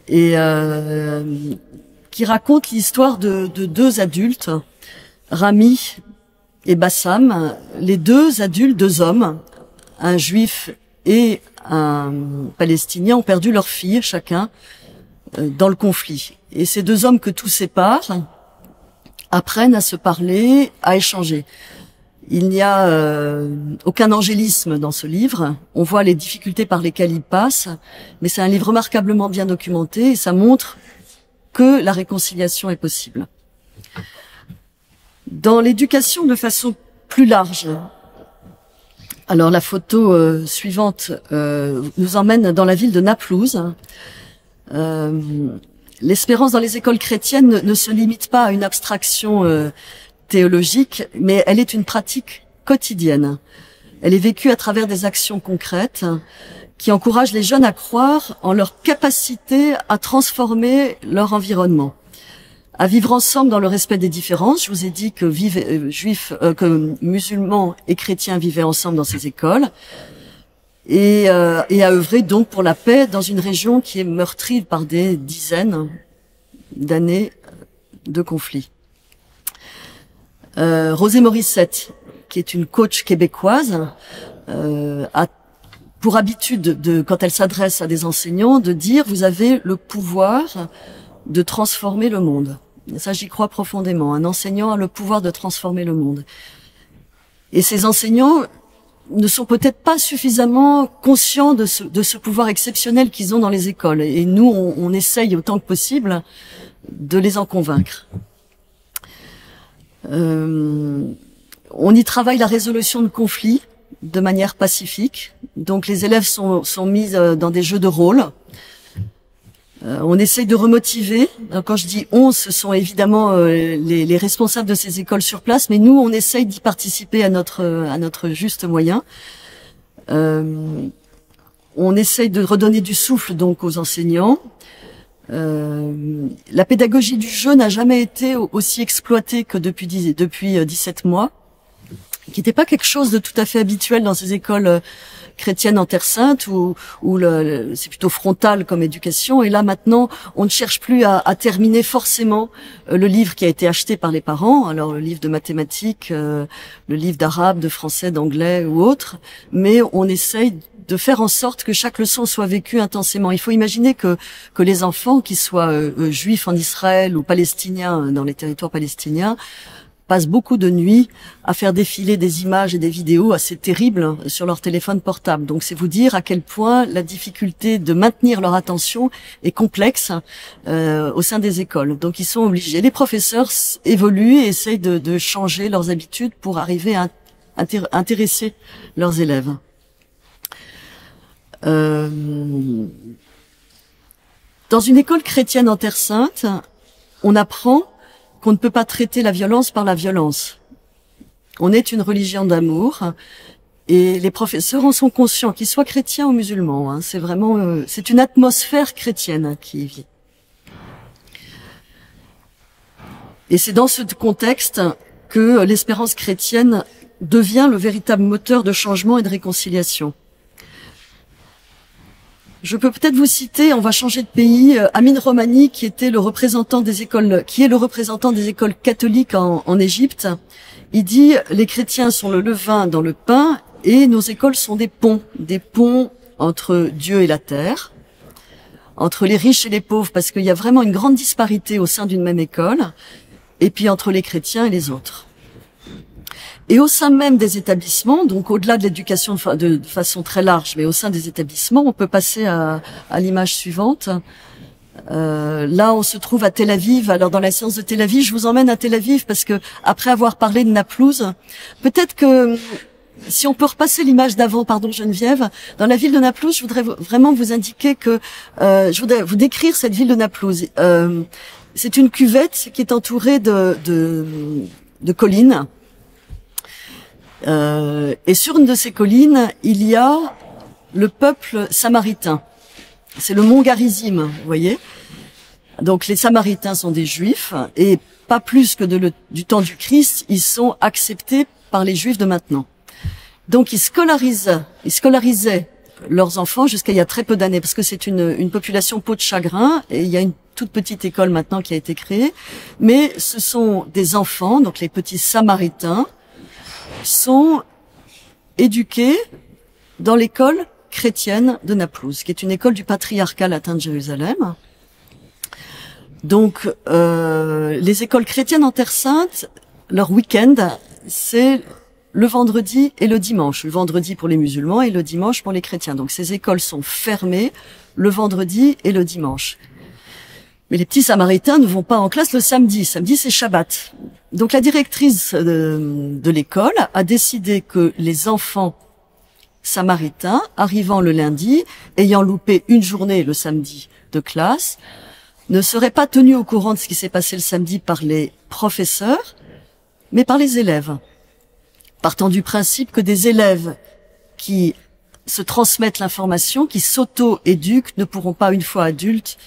et qui raconte l'histoire de deux adultes, Rami et Bassam, les deux adultes, deux hommes, un juif et un palestinien, ont perdu leur fille chacun dans le conflit. Et ces deux hommes que tout sépare apprennent à se parler, à échanger. Il n'y a aucun angélisme dans ce livre. On voit les difficultés par lesquelles ils passent, mais c'est un livre remarquablement bien documenté et ça montre que la réconciliation est possible. Dans l'éducation de façon plus large, alors la photo suivante nous emmène dans la ville de Naplouse. L'espérance dans les écoles chrétiennes ne se limite pas à une abstraction théologique, mais elle est une pratique quotidienne. Elle est vécue à travers des actions concrètes qui encouragent les jeunes à croire en leur capacité à transformer leur environnement, à vivre ensemble dans le respect des différences. Je vous ai dit que que musulmans et chrétiens vivaient ensemble dans ces écoles, et à œuvrer donc pour la paix dans une région qui est meurtrie par des dizaines d'années de conflits. Rosée Morissette, qui est une coach québécoise, a pour habitude, quand elle s'adresse à des enseignants, de dire « vous avez le pouvoir de transformer le monde ». Ça, j'y crois profondément. Un enseignant a le pouvoir de transformer le monde. Et ces enseignants ne sont peut-être pas suffisamment conscients de ce pouvoir exceptionnel qu'ils ont dans les écoles. Et nous, on essaye autant que possible de les en convaincre. On y travaille la résolution de conflits de manière pacifique. Donc les élèves sont mis dans des jeux de rôle. On essaye de remotiver. Alors, quand je dis on, ce sont évidemment les responsables de ces écoles sur place, mais nous, on essaye d'y participer à notre juste moyen. On essaye de redonner du souffle donc aux enseignants. La pédagogie du jeu n'a jamais été aussi exploitée que depuis 17 mois, qui n'était pas quelque chose de tout à fait habituel dans ces écoles chrétiennes en Terre Sainte, où c'est plutôt frontal comme éducation. Et là maintenant, on ne cherche plus à terminer forcément le livre qui a été acheté par les parents, alors le livre de mathématiques, le livre d'arabe, de français, d'anglais ou autre, mais on essaye de faire en sorte que chaque leçon soit vécue intensément. Il faut imaginer que les enfants, qu'ils soient juifs en Israël ou palestiniens dans les territoires palestiniens, passent beaucoup de nuits à faire défiler des images et des vidéos assez terribles sur leur téléphone portable. Donc c'est vous dire à quel point la difficulté de maintenir leur attention est complexe au sein des écoles. Donc ils sont obligés. Les professeurs évoluent et essayent de changer leurs habitudes pour arriver à intéresser leurs élèves. Dans une école chrétienne en Terre Sainte, on apprend qu'on ne peut pas traiter la violence par la violence. On est une religion d'amour et les professeurs en sont conscients, qu'ils soient chrétiens ou musulmans. C'est vraiment, c'est une atmosphère chrétienne qui y vit. Et c'est dans ce contexte que l'espérance chrétienne devient le véritable moteur de changement et de réconciliation. Je peux peut-être vous citer, on va changer de pays, Amin Romani, qui est le représentant des écoles catholiques en Égypte. Il dit « Les chrétiens sont le levain dans le pain et nos écoles sont des ponts entre Dieu et la terre, entre les riches et les pauvres, parce qu'il y a vraiment une grande disparité au sein d'une même école, et puis entre les chrétiens et les autres. » Et au sein même des établissements, donc au-delà de l'éducation de façon très large, mais au sein des établissements, on peut passer à l'image suivante. Là, on se trouve à Tel Aviv. Alors, dans la séance de Tel Aviv, je vous emmène à Tel Aviv parce que, après avoir parlé de Naplouse, peut-être que si on peut repasser l'image d'avant, pardon Geneviève, dans la ville de Naplouse, je voudrais vraiment vous indiquer que je voudrais vous décrire cette ville de Naplouse. C'est une cuvette qui est entourée de collines. Et sur une de ces collines, il y a le peuple samaritain. C'est le mont Garizim, vous voyez. Donc les Samaritains sont des Juifs, et pas plus que du temps du Christ, ils sont acceptés par les Juifs de maintenant. Donc ils scolarisaient leurs enfants jusqu'à il y a très peu d'années, parce que c'est une population peau de chagrin, et il y a une toute petite école maintenant qui a été créée, mais ce sont des enfants, donc les petits Samaritains, sont éduqués dans l'école chrétienne de Naplouse, qui est une école du patriarcat latin de Jérusalem. Donc, les écoles chrétiennes en Terre Sainte, leur week-end, c'est le vendredi et le dimanche. Le vendredi pour les musulmans et le dimanche pour les chrétiens. Donc, ces écoles sont fermées le vendredi et le dimanche. Mais les petits Samaritains ne vont pas en classe le samedi. Samedi, c'est Shabbat. Donc, la directrice de l'école a décidé que les enfants Samaritains, arrivant le lundi, ayant loupé une journée le samedi de classe, ne seraient pas tenus au courant de ce qui s'est passé le samedi par les professeurs, mais par les élèves. Partant du principe que des élèves qui se transmettent l'information, qui s'auto-éduquent, ne pourront pas, une fois adultes,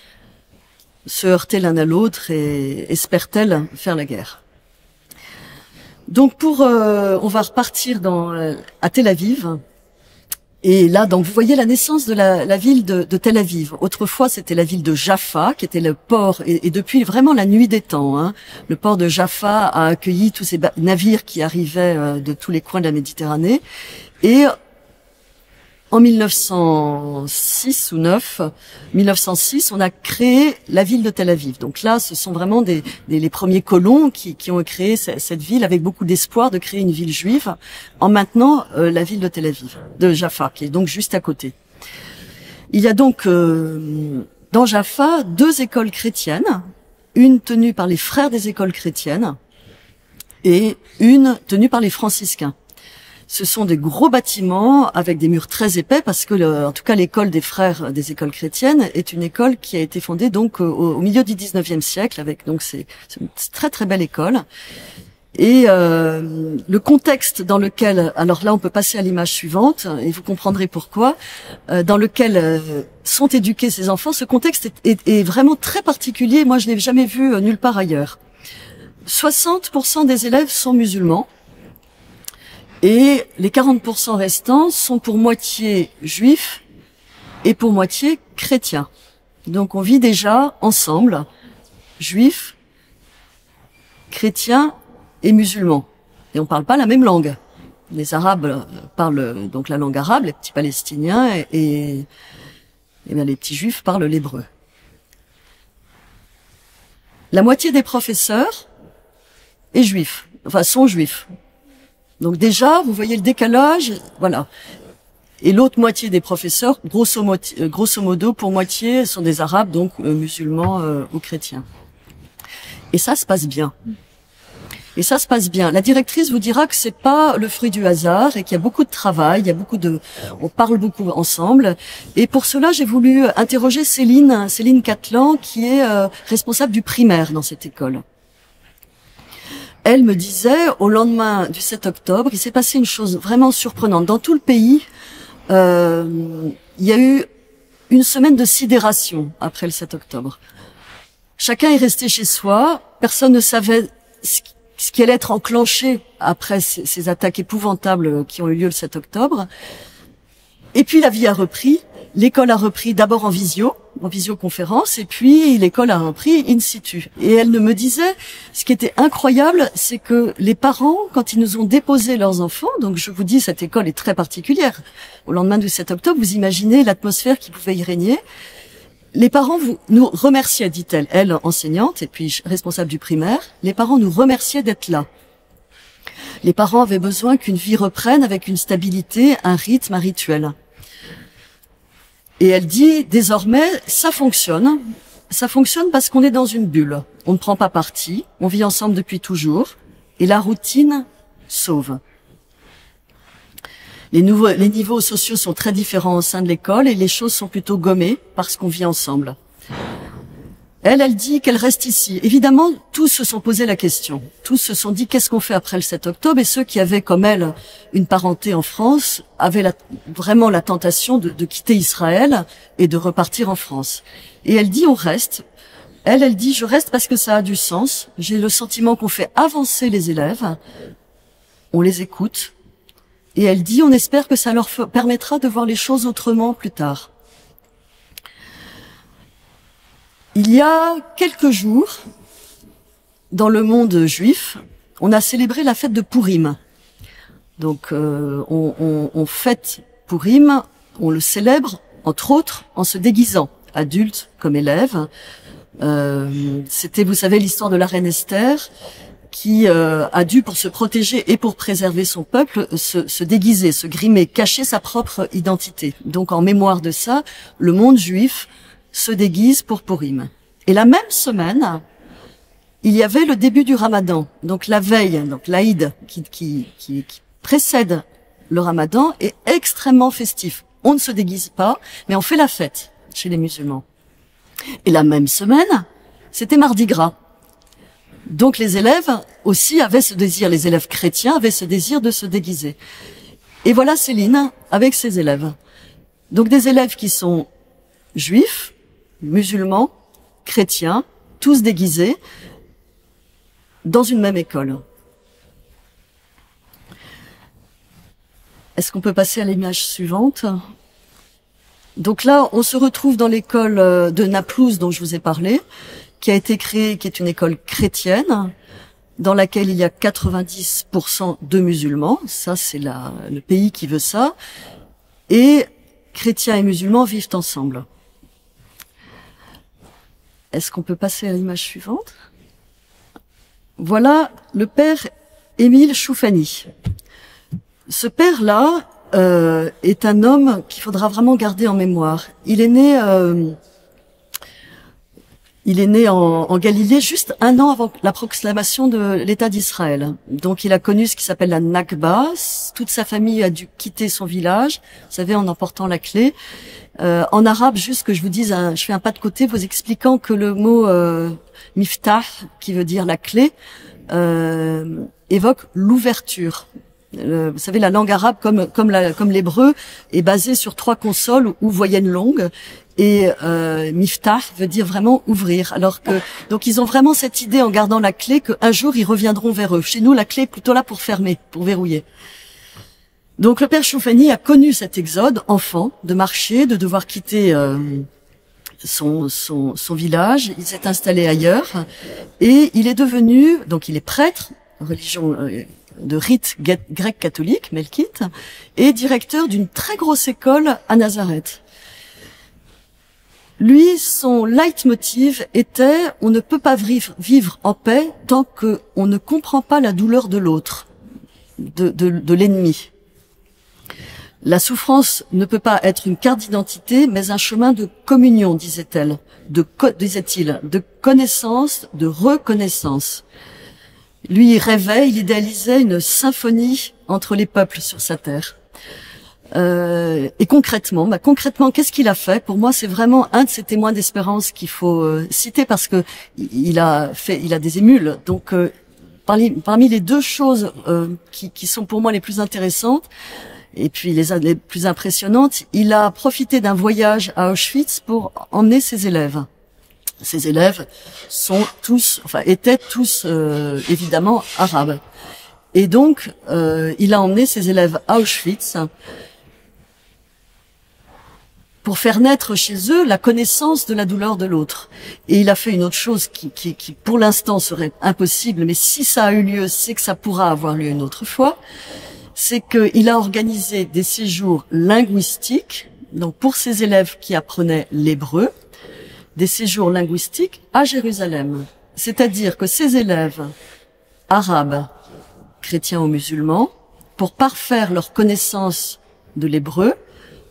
se heurter l'un à l'autre et espèrent-elles faire la guerre. Donc on va repartir à Tel Aviv. Et là, donc, vous voyez la naissance de la ville de Tel Aviv. Autrefois, c'était la ville de Jaffa, qui était le port, et depuis vraiment la nuit des temps, hein, le port de Jaffa a accueilli tous ces navires qui arrivaient de tous les coins de la Méditerranée. Et en 1906 ou 1906, on a créé la ville de Tel Aviv. Donc là, ce sont vraiment les premiers colons qui ont créé cette ville avec beaucoup d'espoir de créer une ville juive en maintenant la ville de Tel Aviv, de Jaffa, qui est donc juste à côté. Il y a donc dans Jaffa 2 écoles chrétiennes, une tenue par les frères des écoles chrétiennes et une tenue par les franciscains. Ce sont des gros bâtiments avec des murs très épais parce que, en tout cas, l'école des frères des écoles chrétiennes est une école qui a été fondée donc au milieu du 19e siècle avec donc c'est une très très belle école. Et le contexte dans lequel, alors là on peut passer à l'image suivante et vous comprendrez pourquoi, dans lequel sont éduqués ces enfants, ce contexte est vraiment très particulier. Moi je l'ai jamais vu nulle part ailleurs. 60% des élèves sont musulmans. Et les 40% restants sont pour moitié juifs et pour moitié chrétiens. Donc on vit déjà ensemble, juifs, chrétiens et musulmans. Et on parle pas la même langue. Les Arabes parlent donc la langue arabe, les petits Palestiniens, et bien les petits Juifs parlent l'hébreu. La moitié des professeurs est juif, enfin sont juifs. Donc déjà, vous voyez le décalage, voilà. Et l'autre moitié des professeurs, grosso modo, pour moitié, sont des Arabes, donc musulmans ou chrétiens. Et ça se passe bien. Et ça se passe bien. La directrice vous dira que c'est pas le fruit du hasard et qu'il y a beaucoup de travail, il y a on parle beaucoup ensemble. Et pour cela, j'ai voulu interroger Céline Catlan, qui est responsable du primaire dans cette école. Elle me disait, au lendemain du 7 octobre, il s'est passé une chose vraiment surprenante. Dans tout le pays, il y a eu une semaine de sidération après le 7 octobre. Chacun est resté chez soi, personne ne savait ce qui allait être enclenché après ces attaques épouvantables qui ont eu lieu le 7 octobre. Et puis la vie a repris, l'école a repris d'abord en visioconférence, et puis l'école a repris in situ. Et elle me disait, ce qui était incroyable, c'est que les parents, quand ils nous ont déposé leurs enfants, donc je vous dis, cette école est très particulière, au lendemain du 7 octobre, vous imaginez l'atmosphère qui pouvait y régner. Les parents nous remerciaient, dit-elle, elle enseignante et puis responsable du primaire, les parents nous remerciaient d'être là. Les parents avaient besoin qu'une vie reprenne avec une stabilité, un rythme, un rituel. Et elle dit, désormais, ça fonctionne. Ça fonctionne parce qu'on est dans une bulle. On ne prend pas parti, on vit ensemble depuis toujours, et la routine sauve. Les niveaux sociaux sont très différents au sein de l'école et les choses sont plutôt gommées parce qu'on vit ensemble. Elle dit qu'elle reste ici. Évidemment, tous se sont posé la question. Tous se sont dit qu'est-ce qu'on fait après le 7 octobre, et ceux qui avaient comme elle une parenté en France avaient vraiment la tentation de quitter Israël et de repartir en France. Et elle dit on reste. Elle dit je reste parce que ça a du sens. J'ai le sentiment qu'on fait avancer les élèves, on les écoute. Et elle dit on espère que ça leur permettra de voir les choses autrement plus tard. Il y a quelques jours, dans le monde juif, on a célébré la fête de Purim. Donc, on fête Purim, on le célèbre, entre autres, en se déguisant, adultes comme élèves. C'était, vous savez, l'histoire de la reine Esther, qui a dû, pour se protéger et pour préserver son peuple, se déguiser, se grimer, cacher sa propre identité. Donc, en mémoire de ça, le monde juif se déguise pour Purim. Et la même semaine, il y avait le début du Ramadan, donc la veille, donc l'Aïd, qui précède le Ramadan, est extrêmement festif. On ne se déguise pas, mais on fait la fête chez les musulmans. Et la même semaine, c'était Mardi Gras. Donc les élèves aussi avaient ce désir, les élèves chrétiens avaient ce désir de se déguiser. Et voilà Céline avec ses élèves. Donc des élèves qui sont juifs, musulmans, chrétiens, tous déguisés, dans une même école. Est-ce qu'on peut passer à l'image suivante? Donc là, on se retrouve dans l'école de Naplouse dont je vous ai parlé, qui a été créée, qui est une école chrétienne, dans laquelle il y a 90% de musulmans. Ça, c'est le pays qui veut ça. Et chrétiens et musulmans vivent ensemble. Est-ce qu'on peut passer à l'image suivante? Voilà le père Émile Choufani. Ce père-là est un homme qu'il faudra vraiment garder en mémoire. Il est né en Galilée juste un an avant la proclamation de l'État d'Israël. Donc il a connu ce qui s'appelle la Nakba. Toute sa famille a dû quitter son village, vous savez, en emportant la clé. En arabe, juste que je vous dise, je fais un pas de côté, vous expliquant que le mot miftah, qui veut dire la clé, évoque l'ouverture. Vous savez, la langue arabe, comme l'hébreu, est basée sur 3 consonnes ou voyelles longues. Et miftah veut dire vraiment ouvrir. Alors que donc ils ont vraiment cette idée en gardant la clé qu'un jour ils reviendront vers eux. Chez nous, la clé est plutôt là pour fermer, pour verrouiller. Donc le père Choufani a connu cet exode, enfant, de marcher, de devoir quitter son village. Il s'est installé ailleurs et il est devenu, donc il est prêtre, religion de rite grec catholique, melkite, et directeur d'une très grosse école à Nazareth. Lui, son leitmotiv était « on ne peut pas vivre en paix tant qu'on ne comprend pas la douleur de l'autre, de l'ennemi ». La souffrance ne peut pas être une carte d'identité, mais un chemin de communion, disait-il, de connaissance, de reconnaissance. Lui, il rêvait, il idéalisait une symphonie entre les peuples sur sa terre. Et concrètement, qu'est-ce qu'il a fait? Pour moi, c'est vraiment un de ces témoins d'espérance qu'il faut citer parce que il a des émules. Donc, parmi les 2 choses qui sont pour moi les plus intéressantes, et puis les plus impressionnantes, il a profité d'un voyage à Auschwitz pour emmener ses élèves. Ses élèves étaient tous évidemment arabes. Et donc, il a emmené ses élèves à Auschwitz pour faire naître chez eux la connaissance de la douleur de l'autre. Et il a fait une autre chose qui pour l'instant serait impossible, mais si ça a eu lieu, c'est que ça pourra avoir lieu une autre fois. C'est qu'il a organisé des séjours linguistiques, donc pour ses élèves qui apprenaient l'hébreu, des séjours linguistiques à Jérusalem. C'est-à-dire que ces élèves arabes, chrétiens ou musulmans, pour parfaire leur connaissance de l'hébreu,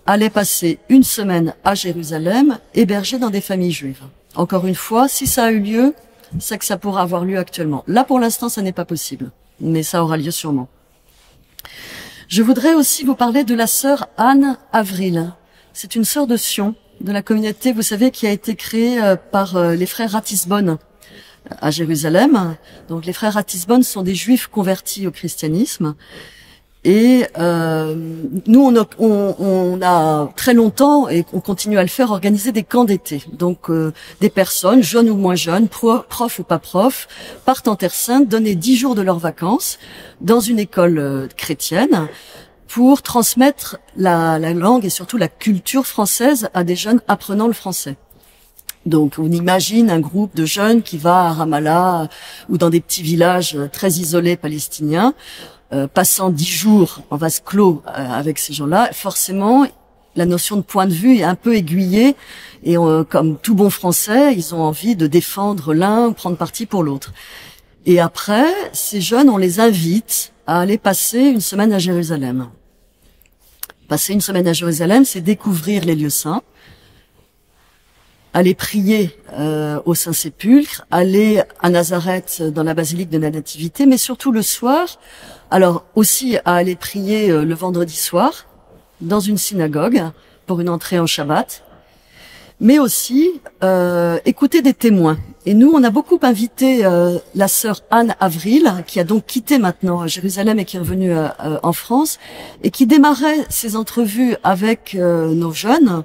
allaient passer une semaine à Jérusalem, hébergés dans des familles juives. Encore une fois, si ça a eu lieu, c'est que ça pourra avoir lieu actuellement. Là, pour l'instant, ça n'est pas possible, mais ça aura lieu sûrement. Je voudrais aussi vous parler de la sœur Anne Avril. C'est une sœur de Sion, de la communauté, vous savez, qui a été créée par les frères Ratisbonne à Jérusalem. Donc les frères Ratisbonne sont des juifs convertis au christianisme. Et nous, on a très longtemps, et on continue à le faire, organisé des camps d'été. Donc des personnes, jeunes ou moins jeunes, profs ou pas profs, partent en Terre Sainte, donner 10 jours de leurs vacances dans une école chrétienne pour transmettre la langue et surtout la culture française à des jeunes apprenant le français. Donc on imagine un groupe de jeunes qui va à Ramallah ou dans des petits villages très isolés palestiniens, passant 10 jours en vase clos avec ces gens-là. Forcément, la notion de point de vue est un peu aiguillée et comme tout bon français, ils ont envie de défendre l'un ou prendre parti pour l'autre. Et après, ces jeunes, on les invite à aller passer une semaine à Jérusalem. Passer une semaine à Jérusalem, c'est découvrir les lieux saints, aller prier au Saint-Sépulcre, aller à Nazareth dans la basilique de la Nativité, mais surtout le soir, alors aussi à aller prier le vendredi soir dans une synagogue pour une entrée en Shabbat, mais aussi écouter des témoins. Et nous, on a beaucoup invité la sœur Anne Avril, qui a donc quitté maintenant Jérusalem et qui est revenue en France, et qui démarrait ses entrevues avec nos jeunes,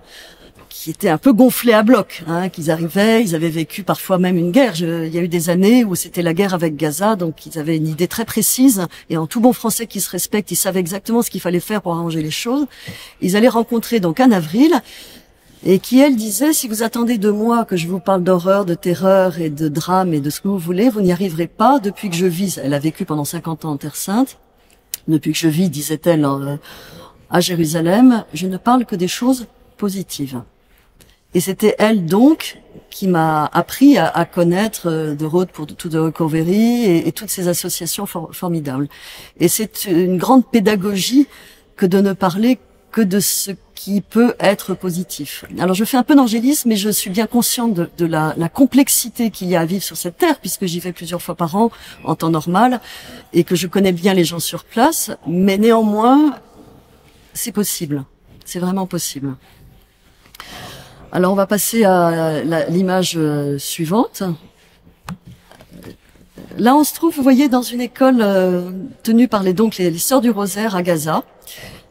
qui étaient un peu gonflés à bloc, qu'ils arrivaient, ils avaient vécu parfois même une guerre. Il y a eu des années où c'était la guerre avec Gaza, donc ils avaient une idée très précise, et en tout bon français qui se respecte, ils savaient exactement ce qu'il fallait faire pour arranger les choses. Ils allaient rencontrer donc Anne Avril, et qui, elle, disait, si vous attendez de moi que je vous parle d'horreur, de terreur et de drame et de ce que vous voulez, vous n'y arriverez pas. Depuis que je vis, elle a vécu pendant 50 ans en Terre Sainte, depuis que je vis, disait-elle, à Jérusalem, je ne parle que des choses positives. Et c'était elle, donc, qui m'a appris à connaître The Road to the Recovery et toutes ces associations formidables. Et c'est une grande pédagogie que de ne parler que de ce qui peut être positif. Alors je fais un peu d'angélisme, mais je suis bien consciente de la complexité qu'il y a à vivre sur cette terre, puisque j'y vais plusieurs fois par an en temps normal, et que je connais bien les gens sur place, mais néanmoins, c'est possible. C'est vraiment possible. Alors on va passer à l'image suivante. Là on se trouve, vous voyez, dans une école tenue par les Sœurs du Rosaire à Gaza.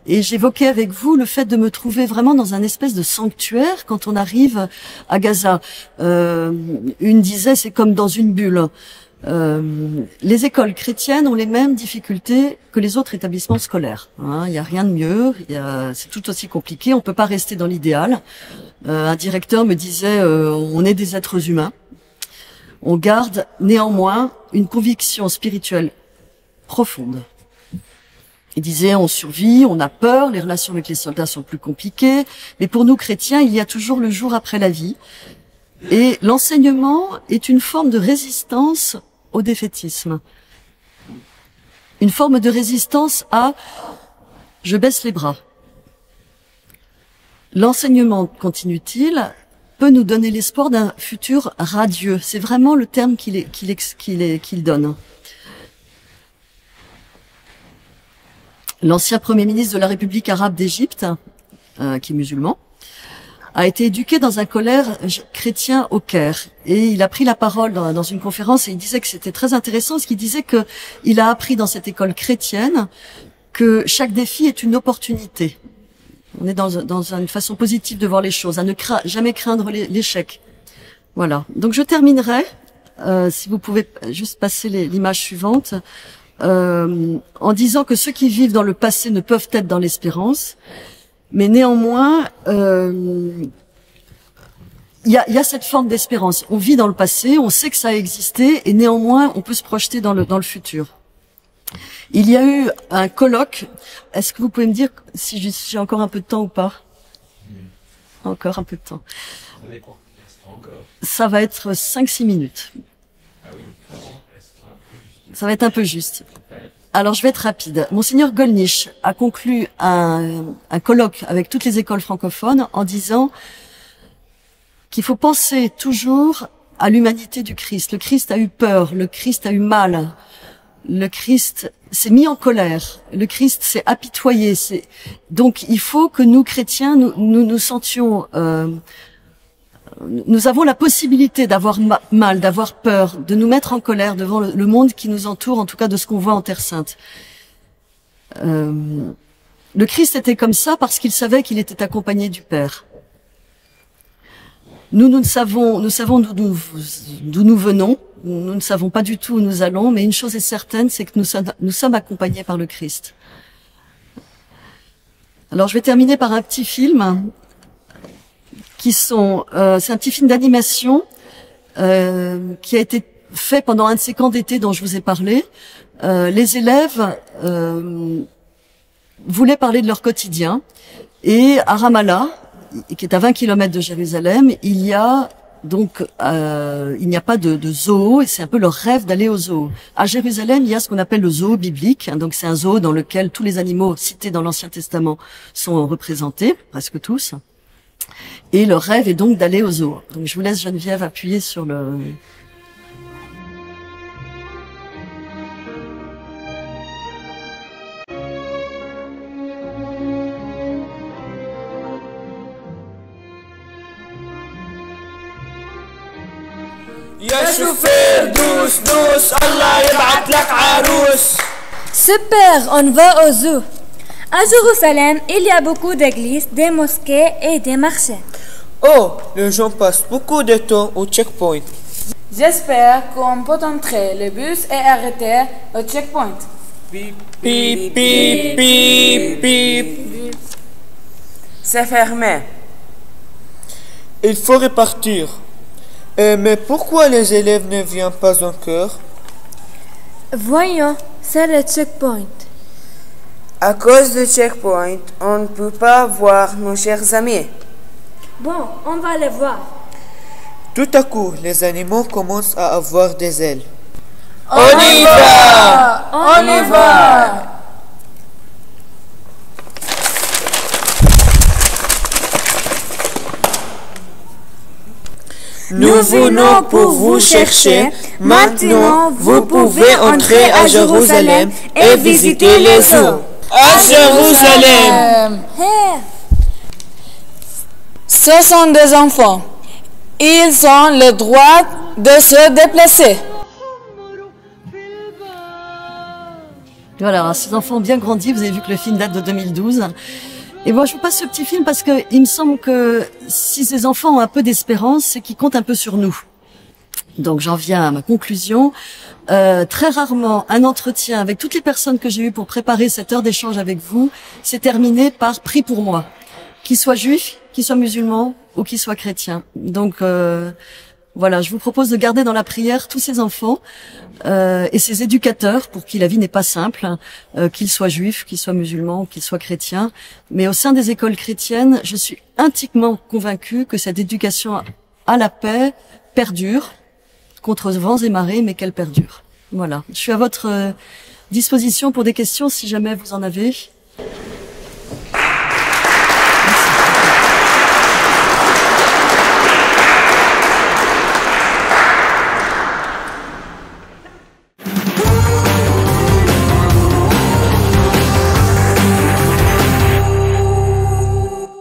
Et j'évoquais avec vous le fait de me trouver vraiment dans un espèce de sanctuaire quand on arrive à Gaza. Une disait, c'est comme dans une bulle. Les écoles chrétiennes ont les mêmes difficultés que les autres établissements scolaires. Il n'y a rien de mieux, c'est tout aussi compliqué, on peut pas rester dans l'idéal. Un directeur me disait, on est des êtres humains. On garde néanmoins une conviction spirituelle profonde. Il disait, on survit, on a peur, les relations avec les soldats sont plus compliquées, mais pour nous chrétiens, il y a toujours le jour après la vie. Et l'enseignement est une forme de résistance au défaitisme. Une forme de résistance à « je baisse les bras ». L'enseignement, continue-t-il, peut nous donner l'espoir d'un futur radieux. C'est vraiment le terme qu'il donne. L'ancien Premier ministre de la République arabe d'Égypte, qui est musulman, a été éduqué dans un collège chrétien au Caire. Et il a pris la parole dans une conférence et il disait que c'était très intéressant, parce qu'il disait que il a appris dans cette école chrétienne que chaque défi est une opportunité. On est dans une façon positive de voir les choses, à ne jamais craindre l'échec. Voilà. Donc je terminerai, si vous pouvez juste passer l'image suivante, en disant que ceux qui vivent dans le passé ne peuvent être dans l'espérance, mais néanmoins, il y a cette forme d'espérance. On vit dans le passé, on sait que ça a existé, et néanmoins, on peut se projeter dans le futur. Il y a eu un colloque. Est-ce que vous pouvez me dire si j'ai encore un peu de temps ou pas? Encore un peu de temps. Ça va être 5-6 minutes. Ça va être un peu juste. Alors, je vais être rapide. Monseigneur Gollnisch a conclu un colloque avec toutes les écoles francophones en disant qu'il faut penser toujours à l'humanité du Christ. Le Christ a eu peur, le Christ a eu mal, le Christ s'est mis en colère. Le Christ s'est apitoyé. Donc il faut que nous chrétiens, nous sentions, nous avons la possibilité d'avoir mal, d'avoir peur, de nous mettre en colère devant le monde qui nous entoure, en tout cas de ce qu'on voit en Terre Sainte. Le Christ était comme ça parce qu'il savait qu'il était accompagné du Père. Nous savons d'où nous venons. Nous ne savons pas du tout où nous allons, mais une chose est certaine, c'est que nous sommes accompagnés par le Christ. Alors, je vais terminer par un petit film c'est un petit film d'animation qui a été fait pendant un de ces camps d'été dont je vous ai parlé. Les élèves voulaient parler de leur quotidien, et à Ramallah, qui est à 20 kilomètres de Jérusalem, il n'y a pas de zoo, et c'est un peu leur rêve d'aller au zoo. À Jérusalem, il y a ce qu'on appelle le zoo biblique, donc c'est un zoo dans lequel tous les animaux cités dans l'Ancien Testament sont représentés, presque tous. Et leur rêve est donc d'aller au zoo. Donc je vous laisse Geneviève appuyer sur le... يا شوفير دوس دوس الله يبعث لك عروس. Super, on va au zoo. À Jérusalem, il y a beaucoup d'églises, des mosquées et des marchés. Oh, les gens passent beaucoup de temps au checkpoint. J'espère qu'on peut entrer. Le bus est arrêté au checkpoint. Bip, bip, bip, bip, bip. C'est fermé. Il faut repartir. Mais pourquoi les élèves ne viennent pas encore? Voyons, c'est le checkpoint. À cause du checkpoint, on ne peut pas voir nos chers amis. Bon, on va les voir. Tout à coup, les animaux commencent à avoir des ailes. On y va! On y va! Nous venons pour vous chercher. Maintenant, vous pouvez entrer à Jérusalem et visiter les zoos. À Jérusalem! Hey. Ce sont des enfants. Ils ont le droit de se déplacer. Voilà, alors, ces enfants ont bien grandi. Vous avez vu que le film date de 2012. Et moi, je vous passe ce petit film parce que il me semble que si ces enfants ont un peu d'espérance, c'est qu'ils comptent un peu sur nous. Donc, j'en viens à ma conclusion. Très rarement, un entretien avec toutes les personnes que j'ai eues pour préparer cette heure d'échange avec vous s'est terminé par « prie pour moi ». Qu'ils soient juifs, qu'ils soient musulmans ou qu'ils soient chrétiens. Donc, voilà, je vous propose de garder dans la prière tous ces enfants et ces éducateurs pour qui la vie n'est pas simple, qu'ils soient juifs, qu'ils soient musulmans, qu'ils soient chrétiens. Mais au sein des écoles chrétiennes, je suis intimement convaincue que cette éducation à la paix perdure, contre vents et marées, mais qu'elle perdure. Voilà, je suis à votre disposition pour des questions si jamais vous en avez.